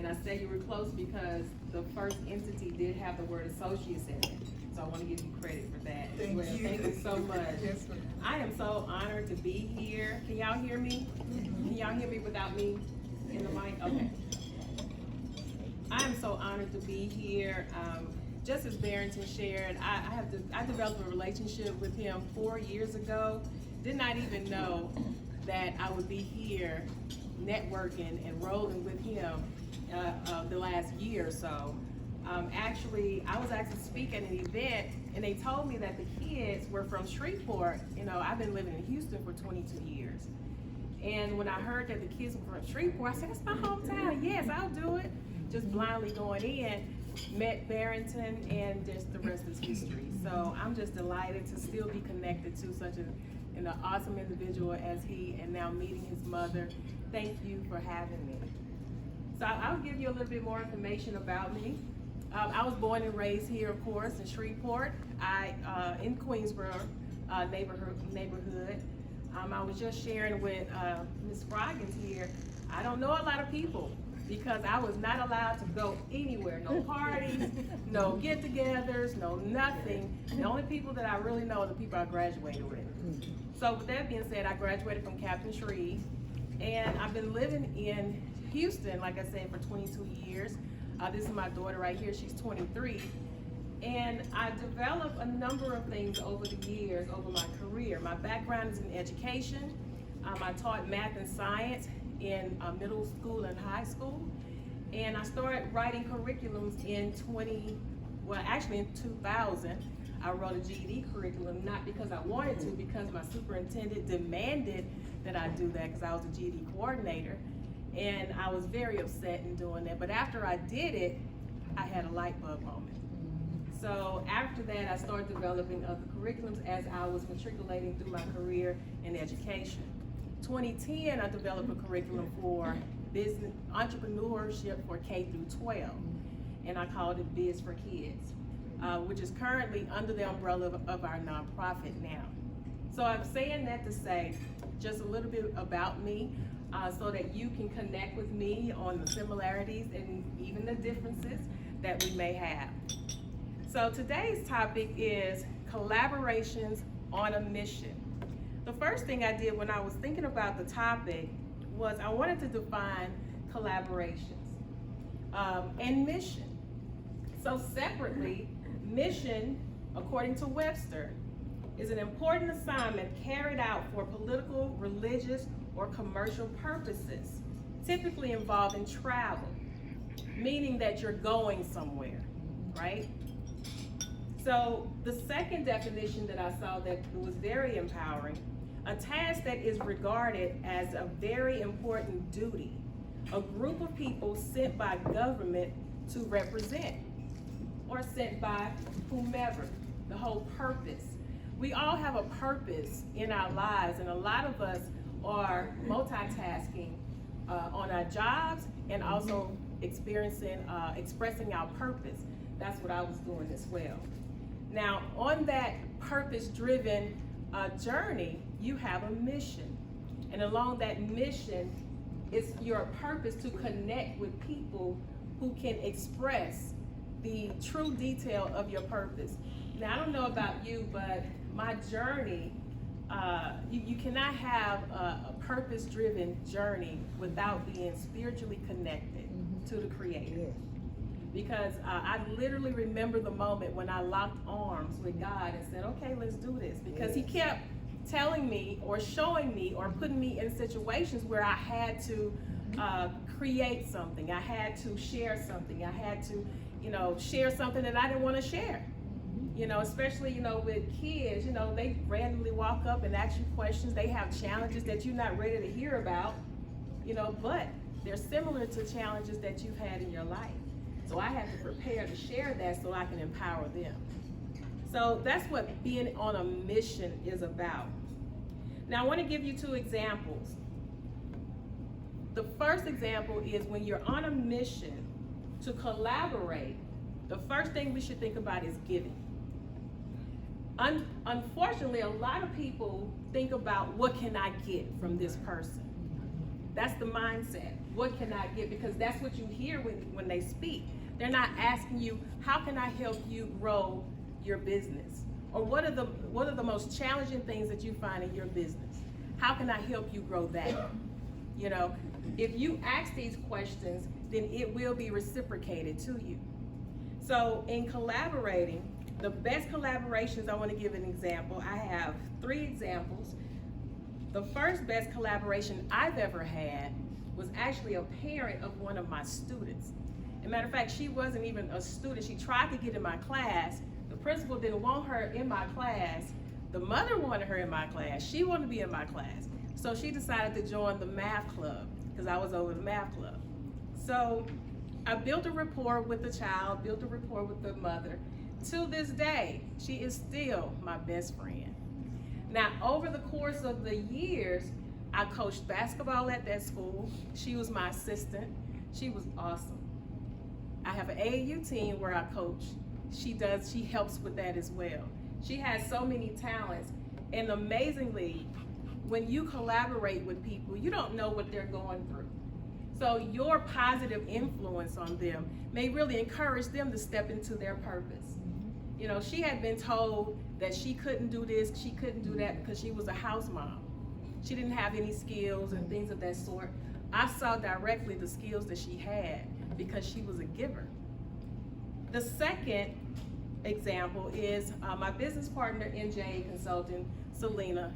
And I say you were close because the first entity did have the word associates in it. So I want to give you credit for that as well. Thank you so much. Yes, ma'am. I am so honored to be here. Can y'all hear me? Can y'all hear me without me in the mic? Okay. I am so honored to be here. Just as Barrington shared, I developed a relationship with him 4 years ago. Did not even know that I would be here networking and rolling with him the last year or so. Actually, I was asked to speak at an event, and they told me that the kids were from Shreveport. You know, I've been living in Houston for 22 years. And when I heard that the kids were from Shreveport, I said, that's my hometown. Yes, I'll do it. Just blindly going in, met Barrington, and just the rest is history. So I'm just delighted to still be connected to such an awesome individual as he, and now meeting his mother. Thank you for having me. So I'll give you a little bit more information about me. I was born and raised here, of course, in Shreveport, in Queensboro neighborhood. I was just sharing with Ms. Froggins here, I don't know a lot of people because I was not allowed to go anywhere, no parties, no get-togethers, no nothing. The only people that I really know are the people I graduated with. So with that being said, I graduated from Captain Shreve, and I've been living in Houston, like I said, for 22 years. This is my daughter right here, she's 23. And I developed a number of things over the years, over my career. My background is in education. I taught math and science in middle school and high school. And I started writing curriculums in 2000. I wrote a GED curriculum, not because I wanted to, because my superintendent demanded that I do that because I was a GED coordinator. And I was very upset in doing that. But after I did it, I had a light bulb moment. So after that, I started developing other curriculums as I was matriculating through my career in education. 2010, I developed a curriculum for business entrepreneurship for K through 12, and I called it Biz for Kids, which is currently under the umbrella of our nonprofit now. So I'm saying that to say just a little bit about me, so that you can connect with me on the similarities and even the differences that we may have. So today's topic is collaborations on a mission. The first thing I did when I was thinking about the topic was I wanted to define collaborations and mission. So separately, mission, according to Webster, is an important assignment carried out for political, religious, or commercial purposes, typically involving travel, meaning that you're going somewhere, right? So the second definition that I saw that was very empowering, a task that is regarded as a very important duty, a group of people sent by government to represent, or sent by whomever, the whole purpose. We all have a purpose in our lives, and a lot of us are multitasking on our jobs and also expressing our purpose. That's what I was doing as well. Now, on that purpose-driven journey, you have a mission. And along that mission is your purpose to connect with people who can express the true detail of your purpose. Now, I don't know about you, but my journey, you cannot have a purpose-driven journey without being spiritually connected to the Creator. Because I literally remember the moment when I locked arms with God and said, okay, let's do this. Because He kept telling me or showing me or putting me in situations where I had to create something. I had to share something. I had to, share something that I didn't want to share. Especially, with kids, they randomly walk up and ask you questions. They have challenges that you're not ready to hear about, but they're similar to challenges that you've had in your life. So I have to prepare to share that so I can empower them. So that's what being on a mission is about. Now I want to give you two examples. The first example is when you're on a mission to collaborate, the first thing we should think about is giving. Unfortunately, a lot of people think about what can I get from this person? That's the mindset. What can I get? Because that's what you hear when they speak. They're not asking you, how can I help you grow your business? Or what are the most challenging things that you find in your business? How can I help you grow that? You know, if you ask these questions, then it will be reciprocated to you. So in collaborating, the best collaborations, I want to give an example. I have 3 examples. The first best collaboration I've ever had was actually a parent of one of my students. As a matter of fact, she wasn't even a student. She tried to get in my class. The principal didn't want her in my class. The mother wanted her in my class. She wanted to be in my class. So she decided to join the math club because I was over the math club. So I built a rapport with the child, built a rapport with the mother. To this day, she is still my best friend. Now, over the course of the years, I coached basketball at that school. She was my assistant. She was awesome. I have an AAU team where I coach. She helps with that as well. She has so many talents, and amazingly, when you collaborate with people, you don't know what they're going through. So your positive influence on them may really encourage them to step into their purpose. You know, she had been told that she couldn't do this, she couldn't do that because she was a house mom. She didn't have any skills and things of that sort. I saw directly the skills that she had because she was a giver. The second example is my business partner, NJ Consulting, Selena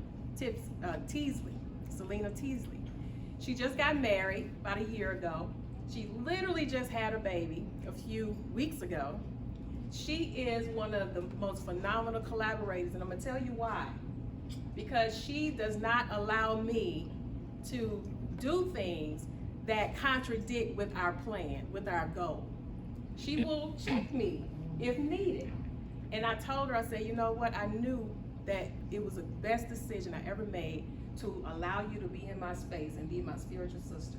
Teasley. She just got married about a year ago. She literally just had a baby a few weeks ago. She is one of the most phenomenal collaborators, and I'm gonna tell you why. Because she does not allow me to do things that contradict with our plan, with our goal. She will check me if needed. And I told her, I said, you know what, I knew that it was the best decision I ever made to allow you to be in my space and be my spiritual sister.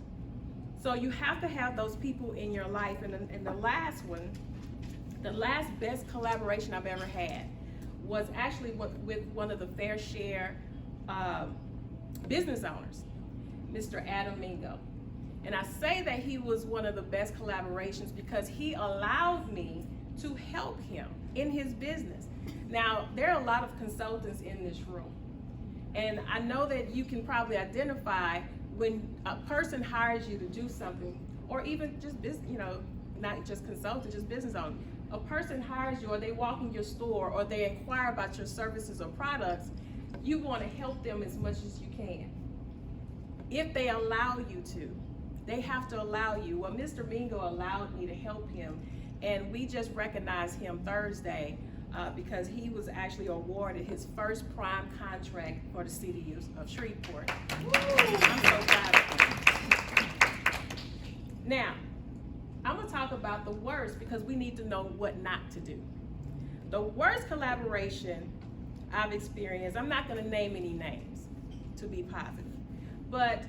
So you have to have those people in your life. And the last one, the last best collaboration I've ever had was actually with one of the Fair Share business owners, Mr. Adam Mingo. And I say that he was one of the best collaborations because he allowed me to help him in his business. Now, there are a lot of consultants in this room. And I know that you can probably identify when a person hires you to do something, or even just business, you know, not just consultant, just business owner. A person hires you, or they walk in your store, or they inquire about your services or products, you want to help them as much as you can. If they allow you to, they have to allow you. Well, Mr. Mingo allowed me to help him, and we just recognized him Thursday because he was actually awarded his first prime contract for the city of Shreveport. Woo! I'm so proud of him. Now, I'm gonna talk about the worst because we need to know what not to do. The worst collaboration I've experienced, I'm not gonna name any names to be positive, but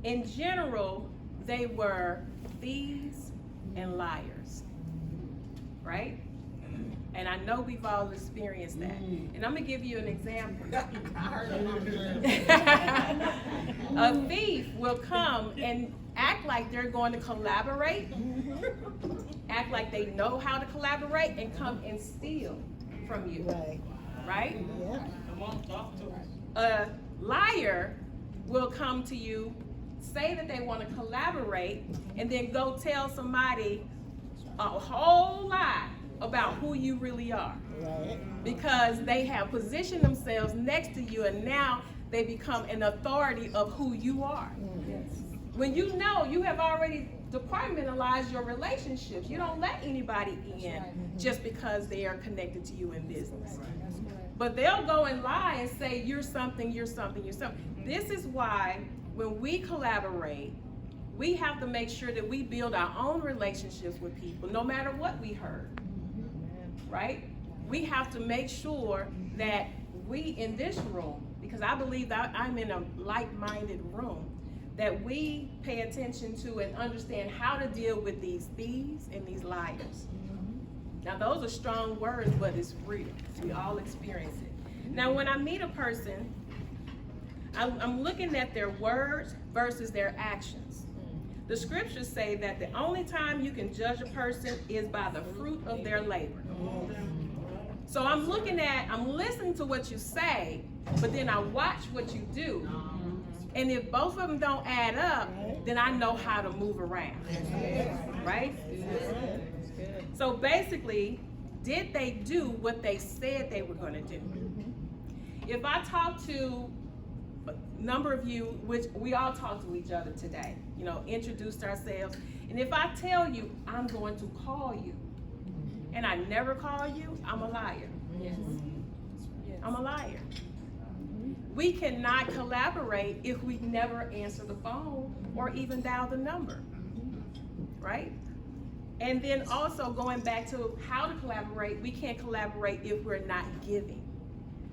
in general, they were thieves and liars, right? And I know we've all experienced that. And I'm gonna give you an example. A thief will come and act like they're going to collaborate, act like they know how to collaborate, and come and steal from you, right? A liar will come to you, say that they want to collaborate, and then go tell somebody a whole lie about who you really are. Because they have positioned themselves next to you, and now they become an authority of who you are. When you know you have already departmentalized your relationships, you don't let anybody in just because they are connected to you in business. But they'll go and lie and say, you're something, you're something, you're something. This is why when we collaborate, we have to make sure that we build our own relationships with people, no matter what we heard, right? We have to make sure that we in this room, because I believe that I'm in a like-minded room, that we pay attention to and understand how to deal with these thieves and these liars. Now, those are strong words, but it's real. We all experience it. Now, when I meet a person, I'm looking at their words versus their actions. The scriptures say that the only time you can judge a person is by the fruit of their labor. So I'm listening to what you say, but then I watch what you do. And if both of them don't add up, then I know how to move around. Right? So basically, did they do what they said they were going to do? If I talk to a number of you, which we all talk to each other today, introduced ourselves, and if I tell you I'm going to call you, and I never call you, I'm a liar. Yes. I'm a liar. We cannot collaborate if we never answer the phone or even dial the number, right? And then also going back to how to collaborate, we can't collaborate if we're not giving,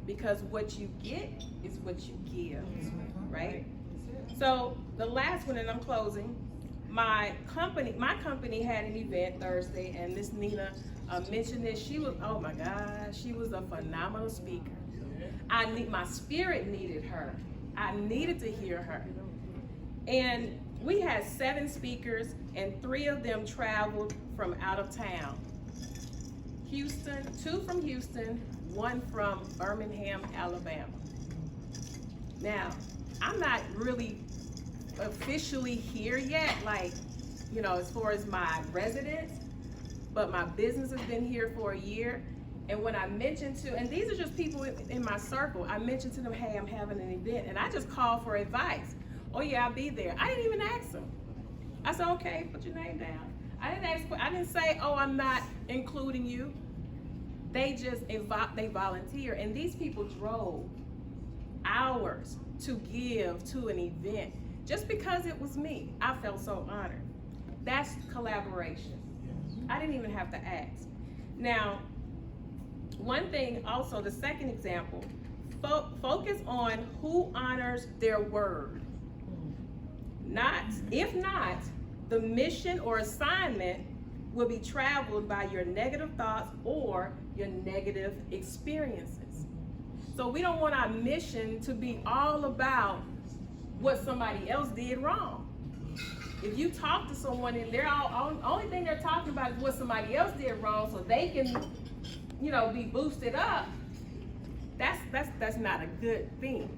because what you get is what you give, right? So the last one, and I'm closing, my company had an event Thursday, and Miss Nina mentioned this. She was, oh my gosh, she was a phenomenal speaker. My spirit needed her. I needed to hear her. And we had 7 speakers, and 3 of them traveled from out of town. Houston, 2 from Houston, 1 from Birmingham, Alabama. Now, I'm not really officially here yet, as far as my residence, but my business has been here for a year. And when I mentioned and these are just people in my circle, I mentioned to them, hey, I'm having an event, and I just called for advice. Oh yeah, I'll be there. I didn't even ask them. I said, okay, put your name down. I didn't say, oh, I'm not including you. They volunteer, and these people drove hours to give to an event just because it was me. I felt so honored. That's collaboration. I didn't even have to ask. Now, one thing also, the second example, focus on who honors their word. If not, the mission or assignment will be traveled by your negative thoughts or your negative experiences. So we don't want our mission to be all about what somebody else did wrong. If you talk to someone and only thing they're talking about is what somebody else did wrong, so they can, be boosted up, that's not a good thing.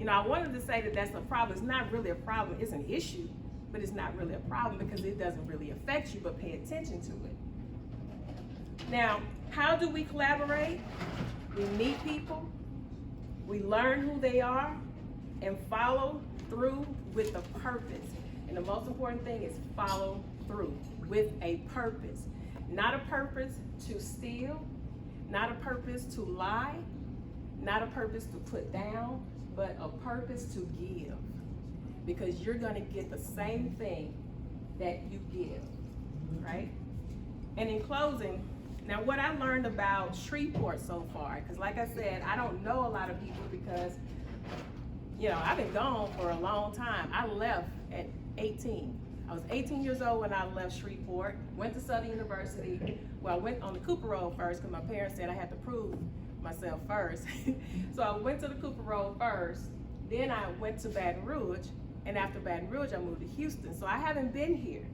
I wanted to say that that's a problem. It's not really a problem. It's an issue, but it's not really a problem because it doesn't really affect you, but pay attention to it. Now, how do we collaborate? We meet people, we learn who they are, and follow through with a purpose. And the most important thing is follow through with a purpose. Not a purpose to steal, not a purpose to lie, not a purpose to put down, but a purpose to give. Because you're gonna get the same thing that you give, right? And in closing, now what I learned about Shreveport so far, because like I said, I don't know a lot of people because, I've been gone for a long time. I left at 18. I was 18 years old when I left Shreveport, went to Southern University. Well, I went on the Cooper Road first because my parents said I had to prove myself first. So I went to the Cooper Road first, then I went to Baton Rouge, and after Baton Rouge, I moved to Houston. So I haven't been here.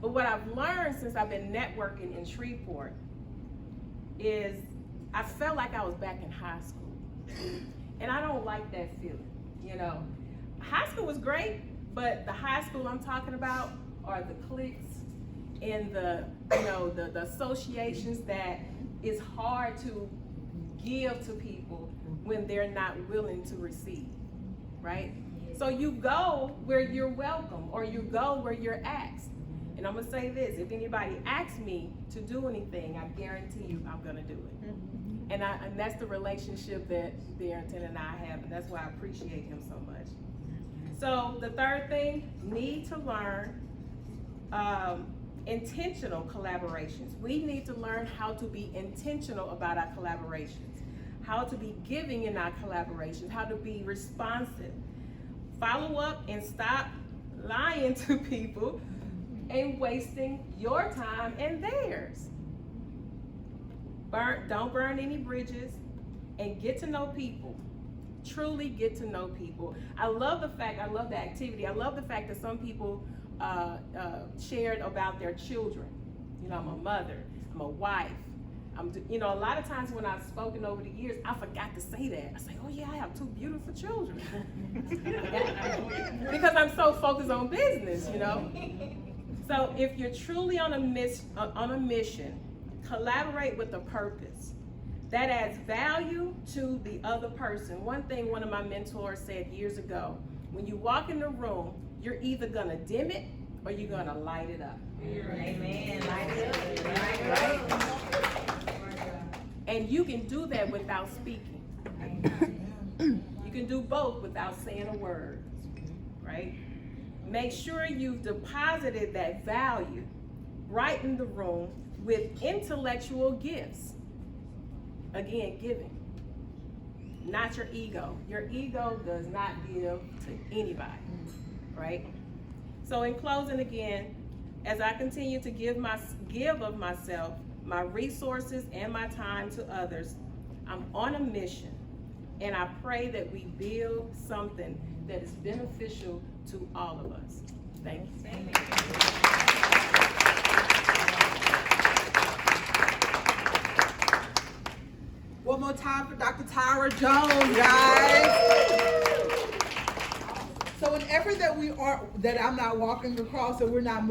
But what I've learned since I've been networking in Shreveport is I felt like I was back in high school. And I don't like that feeling, High school was great, but the high school I'm talking about are the cliques and the associations that is hard to give to people when they're not willing to receive, right? So you go where you're welcome, or you go where you're asked. And I'm gonna say this, if anybody asks me to do anything, I guarantee you I'm gonna do it. And that's the relationship that Darrington and I have, and that's why I appreciate him so much. So the third thing, need to learn intentional collaborations. We need to learn how to be intentional about our collaborations, how to be giving in our collaborations, how to be responsive. Follow up and stop lying to people and wasting your time and theirs. Don't burn any bridges, and get to know people. Truly get to know people. I love the activity. I love the fact that some people shared about their children. You know, I'm a mother, I'm a wife. You know, a lot of times when I've spoken over the years, I forgot to say that. I say, oh yeah, I have 2 beautiful children. Because I'm so focused on business, you know. So if you're truly on a mission, collaborate with a purpose that adds value to the other person. One thing one of my mentors said years ago, when you walk in the room, you're either gonna dim it or you're gonna light it up. Amen. Light it up. Right? And you can do that without speaking. You can do both without saying a word, right? Make sure you've deposited that value right in the room with intellectual gifts. Again, giving, not your ego. Your ego does not give to anybody, right? So in closing again, as I continue to give of myself, my resources and my time to others, I'm on a mission, and I pray that we build something that is beneficial to all of us. Thank you. Amen. One more time for Dr. Tyra Jones, guys. So whenever that I'm not walking across or we're not moving,